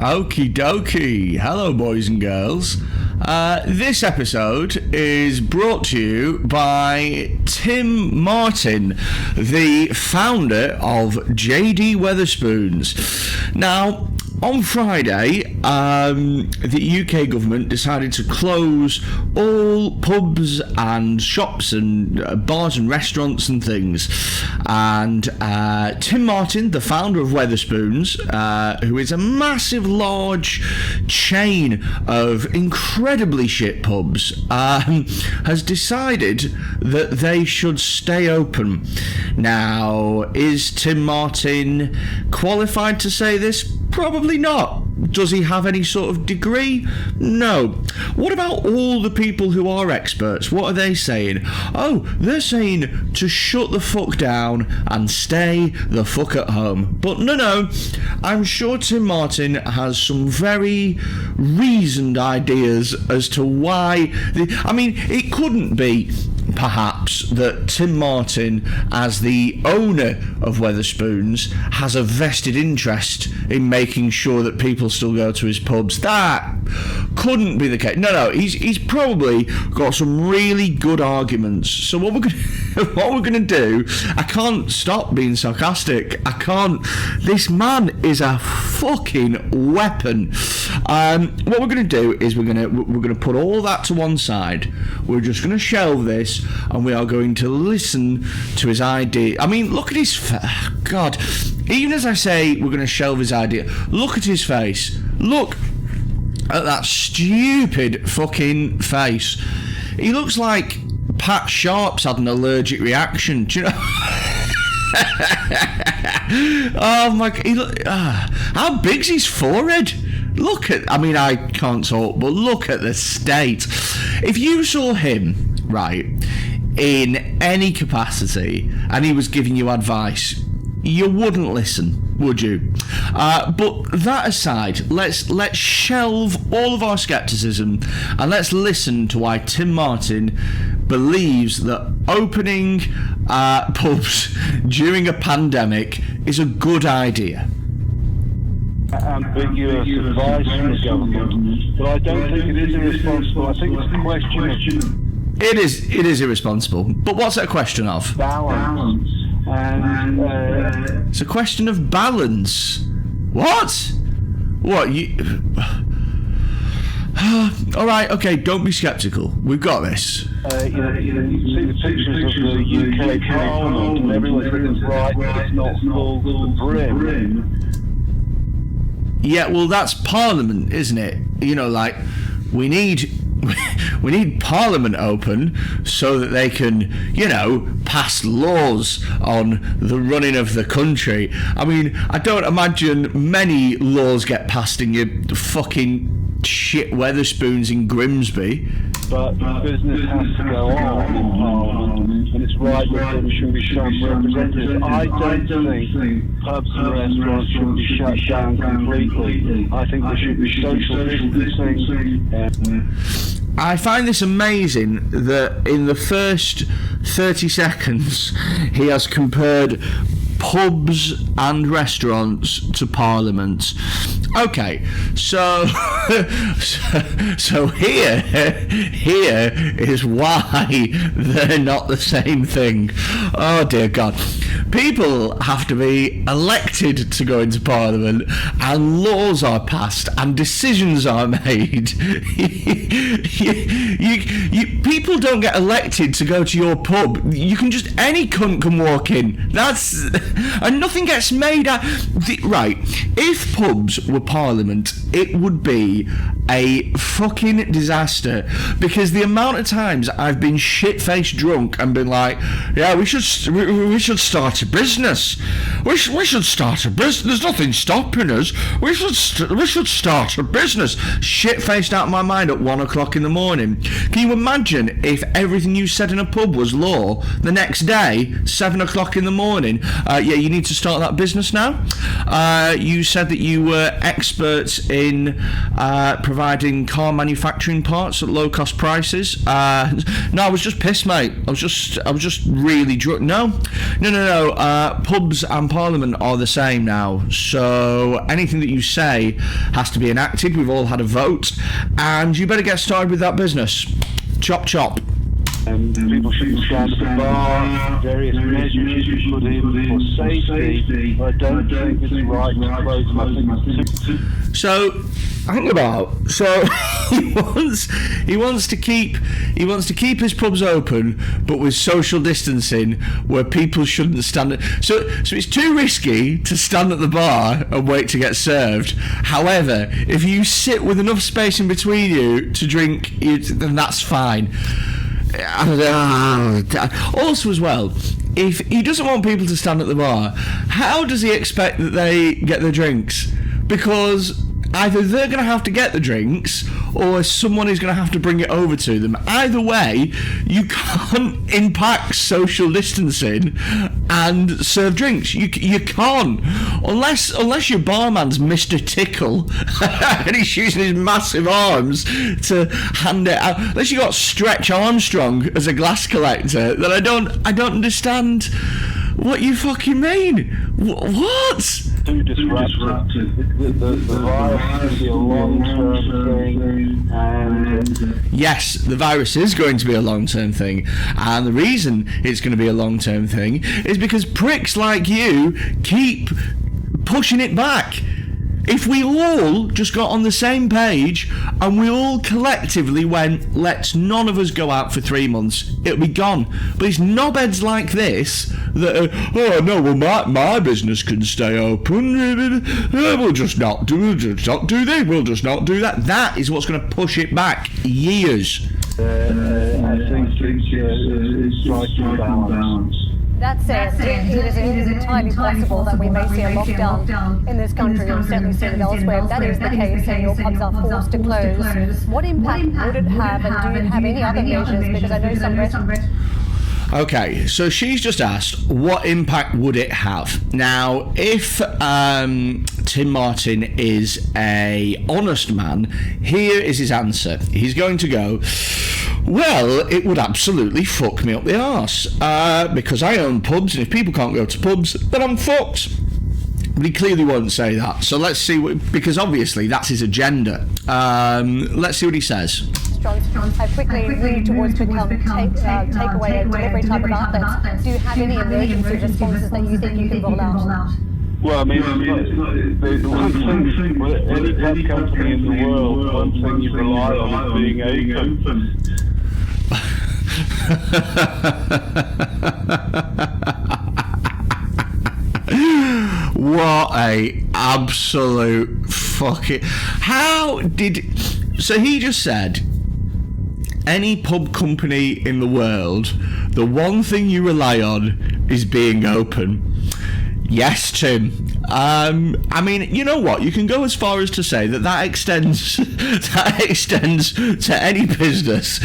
Okie dokie. Hello, boys and girls. This episode is brought to you by Tim Martin, the founder of JD Wetherspoons. Now, on Friday, the UK government decided to close all pubs and shops and bars and restaurants and things. And Tim Martin, the founder of Wetherspoons, who is a massive, large chain of incredibly shit pubs, has decided that they should stay open. Now, is Tim Martin qualified to say this? Probably not. Does he have any sort of degree? No. What about all the people who are experts? What are they saying? Oh, they're saying to shut the fuck down and stay the fuck at home. But no. I'm sure Tim Martin has some very reasoned ideas as to why... it couldn't be... perhaps that Tim Martin, as the owner of Wetherspoons, has a vested interest in making sure that people still go to his pubs. That couldn't be the case. No, he's probably got some really good arguments. So what we're gonna do, I can't stop being sarcastic. I can't. This man is a fucking weapon. What we're gonna do is we're gonna put all that to one side. We're just gonna shelve this, and we are going to listen to his idea. I mean, look at his God. Even as I say we're going to shelve his idea, look at his face. Look at that stupid fucking face. He looks like Pat Sharp's had an allergic reaction. Do you know? Oh my God. How big's his forehead? Look at... I can't talk, but look at the state. If you saw him... right, in any capacity, and he was giving you advice, you wouldn't listen, would you? But that aside, let's shelve all of our skepticism and let's listen to why Tim Martin believes that opening pubs during a pandemic is a good idea. Ambiguous advice from the government, but I don't think it is irresponsible. I think it's a question of... It is irresponsible. But what's it a question of? Balance. And it's a question of balance. What? What you? All right, okay. Don't be skeptical. We've got this. You see the pictures of the UK Parliament, and everyone's written right, but it's not full to the brim. Yeah, well, that's Parliament, isn't it? You know, like we need Parliament open so that they can, pass laws on the running of the country. I don't imagine many laws get passed in your fucking shit Wetherspoons in Grimsby. But business has to go on in Parliament, and it's right that there should be some representatives. I don't think pubs and restaurants should be shut down completely. I think there should be social distancing. I find this amazing that in the first 30 seconds he has compared pubs and restaurants to Parliament. Okay, so here is why they're not the same thing. Oh dear God. People have to be elected to go into Parliament, and laws are passed and decisions are made. People don't get elected to go to your pub. You can just... any cunt can walk in. And nothing gets made out... Right, if pubs were Parliament, it would be a fucking disaster, because the amount of times I've been shit-faced drunk and been like, yeah, we should start a business. We should start a business. There's nothing stopping us. We should start a business. Shit-faced out of my mind at 1 o'clock in the morning. Can you imagine if everything you said in a pub was law? The next day, 7 o'clock in the morning, yeah, you need to start that business now. You said that you were experts in providing car manufacturing parts at low cost prices. No, I was just pissed, mate. I was just really drunk. No. pubs and Parliament are the same now. So anything that you say has to be enacted. We've all had a vote, and you better get started with that business. Chop chop. People shouldn't stand at the bar. Various measures you should put in for safety. I don't think it's right to close them. I think it's too. So, hang about. So he wants to keep his pubs open, but with social distancing, where people shouldn't stand. So it's too risky to stand at the bar and wait to get served. However, if you sit with enough space in between you to drink, then that's fine. Also, as well, if he doesn't want people to stand at the bar, how does he expect that they get their drinks? Because either they're going to have to get the drinks, or someone is going to have to bring it over to them. Either way, you can't impact social distancing and serve drinks. You can't, unless your barman's Mr. Tickle and he's using his massive arms to hand it out. Unless you got Stretch Armstrong as a glass collector, then I don't understand what you fucking mean. What? Too disruptive. The virus is a long-term thing, and yes, the virus is going to be a long-term thing, and the reason it's going to be a long-term thing is because pricks like you keep pushing it back. If we all just got on the same page and we all collectively went, let's none of us go out for 3 months, it'll be gone. But it's knobheads like this that oh no, well my business can stay open, we'll just not do this, we'll just not do that. That is what's going to push it back years. I think it's striking balance. That said, it is entirely possible that we may see a lockdown in this country, and certainly seen it elsewhere. If that is the case and your pubs are forced to close, what impact would it have, and do you have any other measures? Because I know some restaurants... Okay, so she's just asked, what impact would it have? Now, if Tim Martin is a honest man, here is his answer. He's going to go, well, it would absolutely fuck me up the arse, because I own pubs, and if people can't go to pubs, then I'm fucked. But he clearly won't say that. So let's see, because obviously that's his agenda. Let's see what he says. Have quickly moved towards become takeaway and delivery type of outlets. Do you have any emergency responses that you think you can roll out? Well, I mean, the one thing with any pub company in the world, one thing you rely on is being open. What a absolute fucking... So he just said, any pub company in the world, the one thing you rely on is being open. Yes, Tim. I mean, you know what? You can go as far as to say that extends to any business.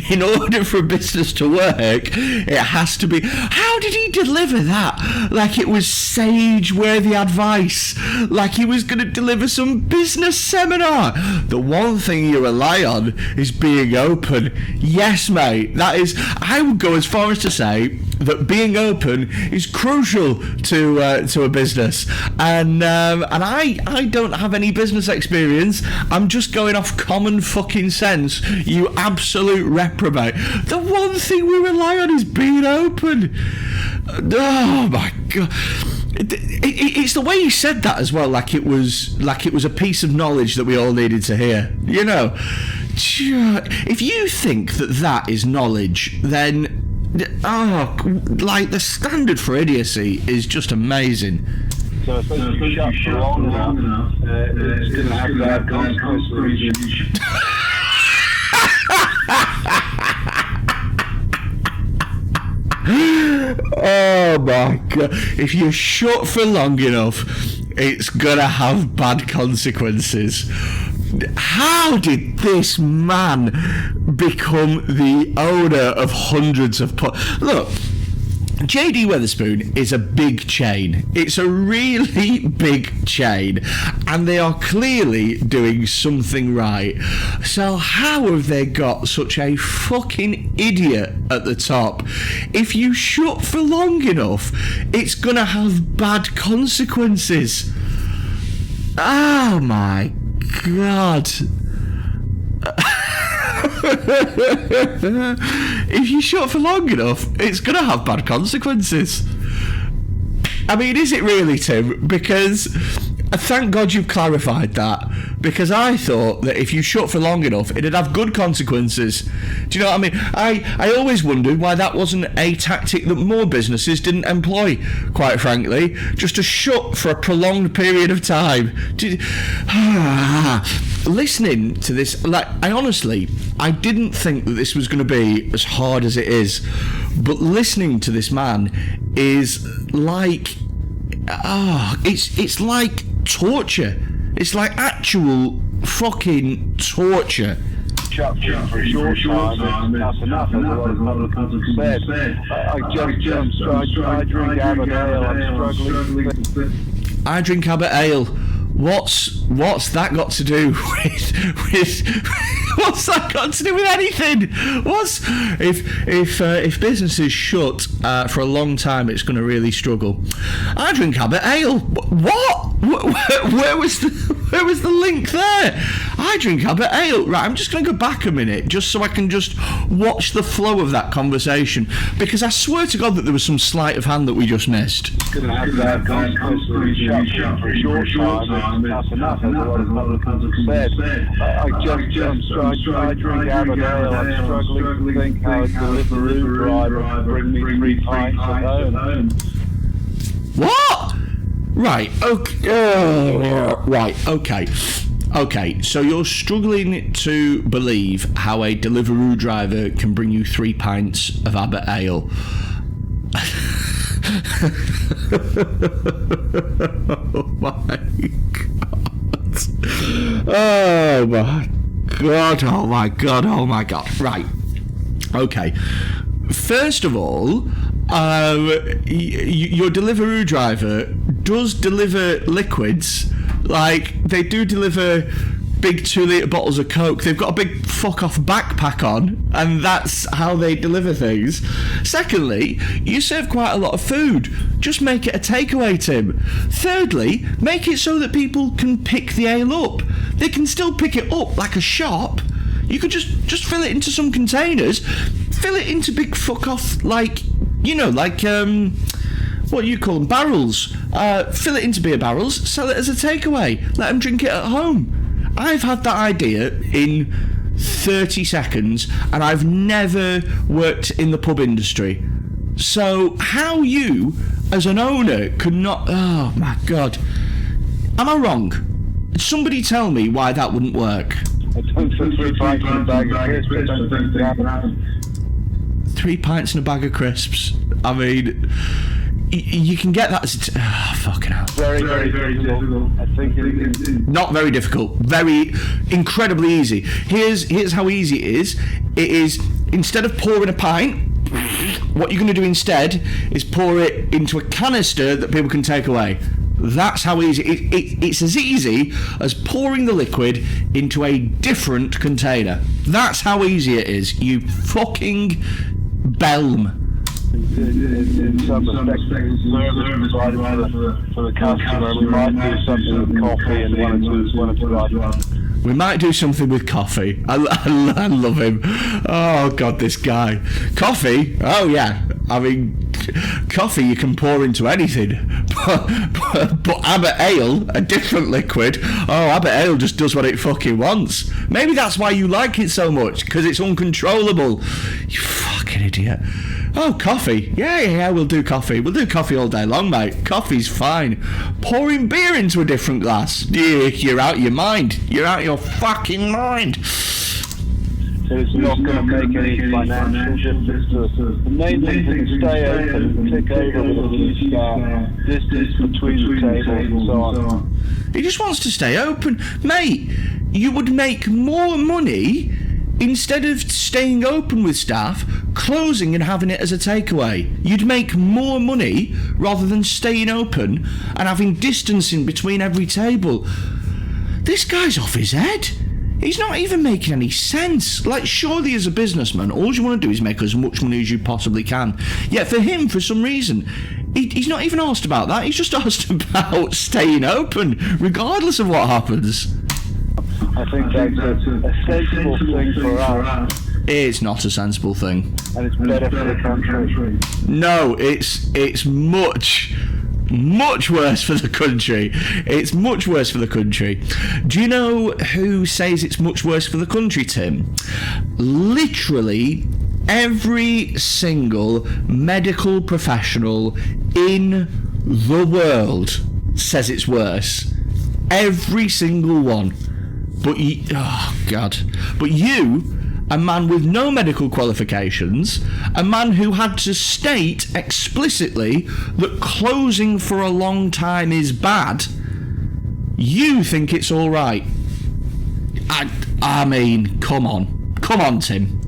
In order for a business to work, it has to be. How did he deliver that? Like it was sage-worthy advice. Like he was going to deliver some business seminar. The one thing you rely on is being open. Yes, mate. That is. I would go as far as to say that being open is crucial to a business, and I don't have any business experience. I'm just going off common fucking sense. You absolute reprobate. The one thing we rely on is being open. Oh my god. It's the way he said that as well, like it was a piece of knowledge that we all needed to hear. You know, if you think that is knowledge, then like the standard for idiocy is just amazing. So if it's shut for long enough, it's going to have bad consequences. Oh my god. If you're shut for long enough, it's going to have bad consequences. How did this man become the owner of hundreds of pubs? Look, JD Wetherspoon is a big chain. It's a really big chain, and they are clearly doing something right. So how have they got such a fucking idiot at the top? If you shut for long enough, it's gonna have bad consequences. Oh my God. If you shut for long enough, it's going to have bad consequences. I mean, is it really, Tim? Because thank God you've clarified that, because I thought that if you shut for long enough, it'd have good consequences. Do you know what I mean? I always wondered why that wasn't a tactic that more businesses didn't employ, quite frankly, just to shut for a prolonged period of time. Listening to this, like, I didn't think that this was going to be as hard as it is, but listening to this man is like, it's like torture. It's like actual fucking torture. Shut for a short time, that's enough, as a lot of publicans have said. I drink Abbott Ale, I'm struggling. I drink Abbott Ale. What's that got to do with what's that got to do with anything? If businesses shut for a long time, it's going to really struggle. I drink Abbott Ale. What? Where was the link there? I drink Abbott Ale. Right, I'm just going to go back a minute just so I can just watch the flow of that conversation, because I swear to God that there was some sleight of hand that we just missed. Going to have that consequences. Shut for a short time, that's enough, as a lot of publicans have said. I drink Abbott Ale, I'm struggling to think how a Deliveroo driver can bring me 3 pints at home. What? Right, okay, so you're struggling to believe how a Deliveroo driver can bring you 3 pints of Abbott Ale. Oh my God. Oh my God. Right. Okay. First of all, your Deliveroo driver does deliver liquids. Like, they do deliver big 2-litre bottles of Coke. They've got a big fuck-off backpack on, and that's how they deliver things. Secondly, you serve quite a lot of food. Just make it a takeaway, Tim. Thirdly, make it so that people can pick the ale up. They can still pick it up like a shop. You could just fill it into some containers, fill it into big fuck-off, like, what do you call them, barrels. Fill it into beer barrels, sell it as a takeaway. Let them drink it at home. I've had that idea in 30 seconds, and I've never worked in the pub industry. So how you, as an owner, could not... Oh, my God. Am I wrong? Somebody tell me why that wouldn't work. I don't think 3 pints in a bag of crisps, I don't think it happens. 3 pints in a bag of crisps. I mean... You can get that as fucking hell. Very, very difficult. I think it's not very difficult. Very incredibly easy. Here's how easy it is. It is, instead of pouring a pint, what you're going to do instead is pour it into a canister that people can take away. That's how easy. It's as easy as pouring the liquid into a different container. That's how easy it is. You fucking belm. In some respects, service provided for the customer. We might do something with coffee and one or two items. We might do something with coffee. I love him. Oh God, this guy. Coffee? Oh yeah. I mean, coffee you can pour into anything. But Abbott Ale, a different liquid. Oh, Abbott Ale just does what it fucking wants. Maybe that's why you like it so much, because it's uncontrollable. You fucking idiot. Oh, coffee. Yeah, we'll do coffee. We'll do coffee all day long, mate. Coffee's fine. Pouring beer into a different glass. You're out your mind. You're out your fucking mind. So it's not going to make any financial difference to us. The main thing is to stay open and tick over with a few staff, distance between the tables and so on. He just wants to stay open. Mate, you would make more money instead of staying open with staff, closing and having it as a takeaway. You'd make more money rather than staying open and having distancing between every table. This guy's off his head. He's not even making any sense. Like, surely as a businessman, all you want to do is make as much money as you possibly can. Yet for him, for some reason, he's not even asked about that. He's just asked about staying open, regardless of what happens. I think that's a sensible thing for us. It's not a sensible thing. And it's better for the country. No, it's much worse for the country. It's much worse for the country. Do you know who says it's much worse for the country, Tim? Literally every single medical professional in the world says it's worse. Every single one. But you, a man with no medical qualifications, a man who had to state explicitly that closing for a long time is bad, you think it's all right. I mean, come on, Tim.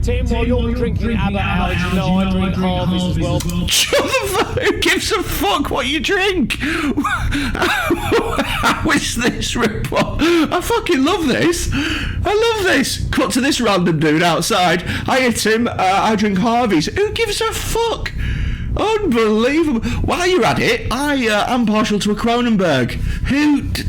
Tim, while you're drinking Abbott Hour, you know I drink Harvey's as well. Who gives a fuck what you drink? How is this report? I fucking love this. I love this. Cut to this random dude outside. Hiya, Tim. I drink Harvey's. Who gives a fuck? Unbelievable. While you're at it, I'm partial to a Kronenberg.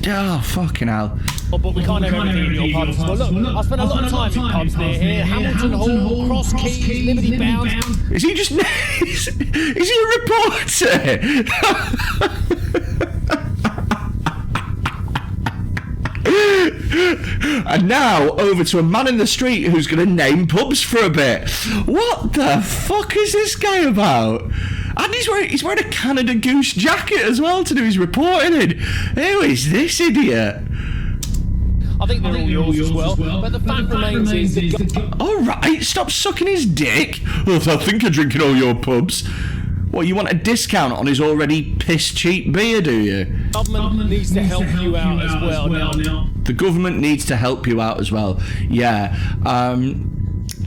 Oh, fucking hell. Oh, but we can't have everything in your pubs. Well, look, I spent a lot of time in pubs near here. Hamilton Hall, Cross Keys, Liberty Bound. Is he just... is he a reporter? And now, over to a man in the street who's going to name pubs for a bit. What the fuck is this guy about? And he's wearing a Canada Goose jacket as well to do his reporting in. Who is this idiot? I think they're all yours as well, but the fact remains is that... Alright, stop sucking his dick. Oh, I think you're drinking all your pubs. What, you want a discount on his already piss-cheap beer, do you? Government needs to help you out as well now. The government needs to help you out as well. Yeah.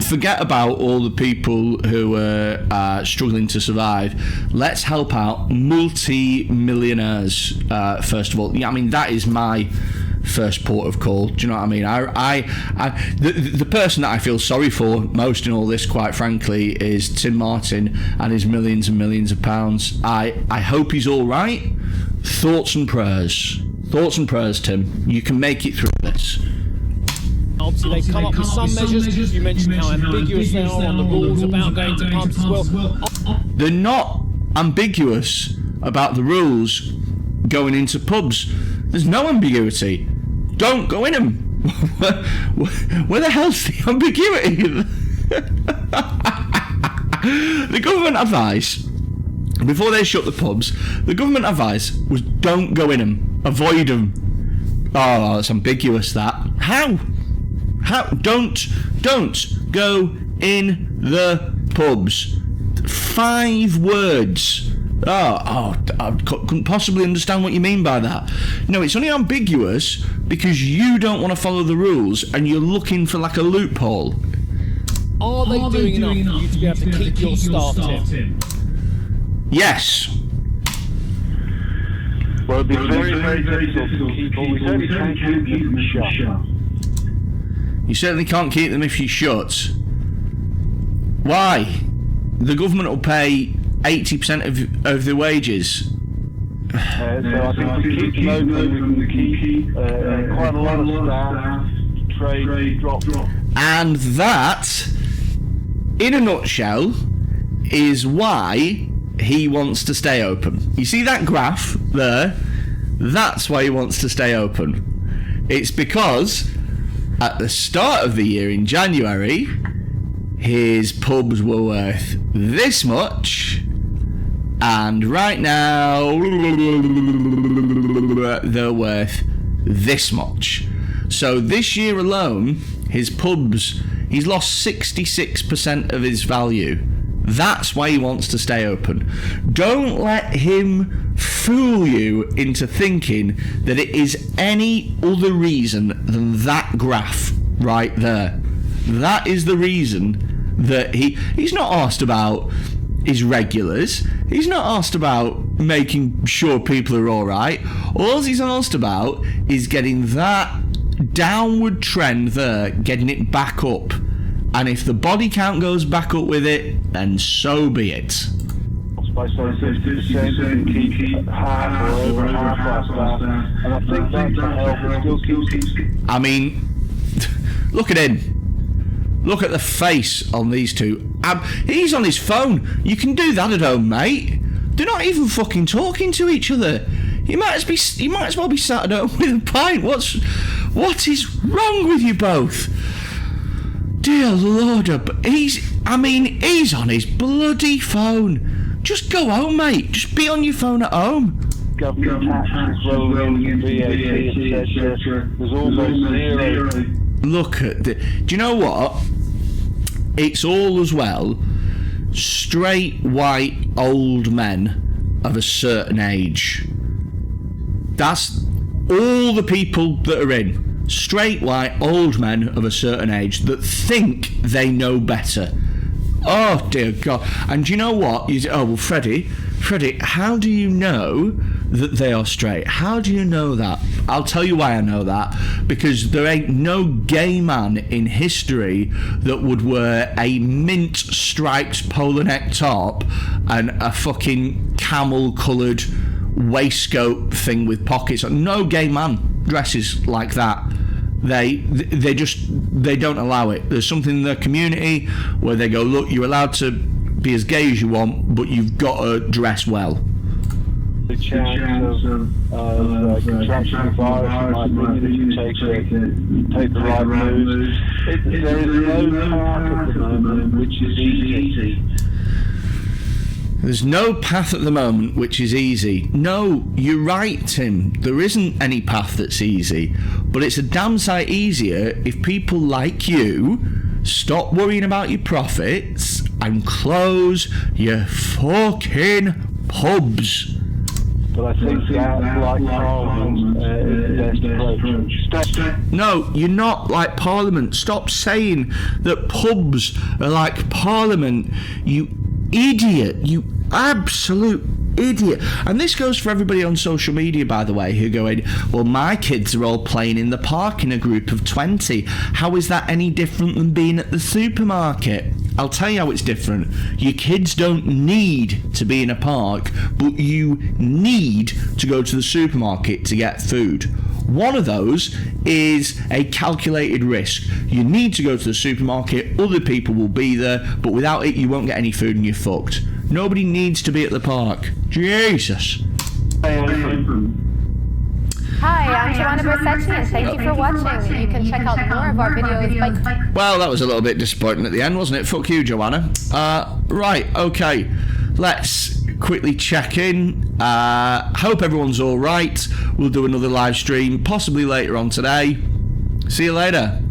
Forget about all the people who are struggling to survive. Let's help out multi-millionaires, first of all. Yeah, I mean, that is my first port of call. Do you know what I mean? The person that I feel sorry for most in all this, quite frankly, is Tim Martin and his millions and millions of pounds. I hope he's all right. Thoughts and prayers, Tim. You can make it through this. Obviously, they've come up with some measures. You mentioned how ambiguous they are on the rules about going to pubs as well. They're not ambiguous about the rules going into pubs. There's no ambiguity. Don't go in them. Where the hell's the ambiguity? The government advice, before they shut the pubs, the government advice was don't go in them. Avoid them. Oh, that's ambiguous, that. How? Don't go in the pubs. 5 words. I couldn't possibly understand what you mean by that. No, it's only ambiguous because you don't want to follow the rules and you're looking for like a loophole. Are they doing enough for you to be able to keep your staff, Tim? Yes. Well, it'd be very, very difficult to keep, but we certainly can't keep them shut. You certainly can't keep them if you shut. Why? The government will pay 80% of the wages. So I think if we keep them open, we can keep quite a lot of staff, trade drop. And that, in a nutshell, is why he wants to stay open. You see that graph there? That's why he wants to stay open. It's because at the start of the year in January, his pubs were worth this much, and right now they're worth this much. So this year alone, his pubs, he's lost 66% of his value. That's why he wants to stay open. Don't let him fool you into thinking that it is any other reason than that graph right there. That is the reason that he's not asked about his regulars. He's not asked about making sure people are alright. All he's asked about is getting that downward trend there, getting it back up. And if the body count goes back up with it, then so be it. By saying 50% and keep half or over half our staff, and I think that can help. It still keeps. I mean, look at him. Look at the face on these two. He's on his phone. You can do that at home, mate. They're not even fucking talking to each other. You might as well be sat at home with a pint. What is wrong with you both? Dear Lord, he's on his bloody phone. Just go home, mate. Just be on your phone at home. Government taxes rolling in, VAT, etc. There's almost zero. Look at do you know what? It's all as well straight white old men of a certain age. That's all the people that are in. Straight white old men of a certain age that think they know better. Oh dear God. And do you know what? Freddie, how do you know that they are straight? How do you know that? I'll tell you why I know that. Because there ain't no gay man in history that would wear a mint striped polo neck top and a fucking camel coloured waistcoat thing with pockets. No gay man dresses like that. They don't allow it. There's something in their community where they go, look, you're allowed to be as gay as you want, but you've got to dress well. The chance of contraction of virus might bring if you take the right moves. There is no path at the moment which is easy. There's no path at the moment which is easy. No, you're right, Tim. There isn't any path that's easy. But it's a damn sight easier if people like you stop worrying about your profits and close your fucking pubs. But I think that's like Parliament is the best approach. Stop. No, you're not like Parliament. Stop saying that pubs are like Parliament, you idiot, you absolute idiot. And this goes for everybody on social media, by the way, who are going, well, my kids are all playing in the park in a group of 20. How is that any different than being at the supermarket? I'll tell you how it's different. Your kids don't need to be in a park, but you need to go to the supermarket to get food. One of those is a calculated risk. You need to go to the supermarket, other people will be there, but without it you won't get any food and you're fucked. Nobody needs to be at the park. Jesus. Hi, I'm Joanna Bersetti and thank you for watching. You can check out more of our videos by... Well, that was a little bit disappointing at the end, wasn't it? Fuck you, Joanna. Right, okay. Let's quickly check in. Hope everyone's all right. We'll do another live stream, possibly later on today. See you later.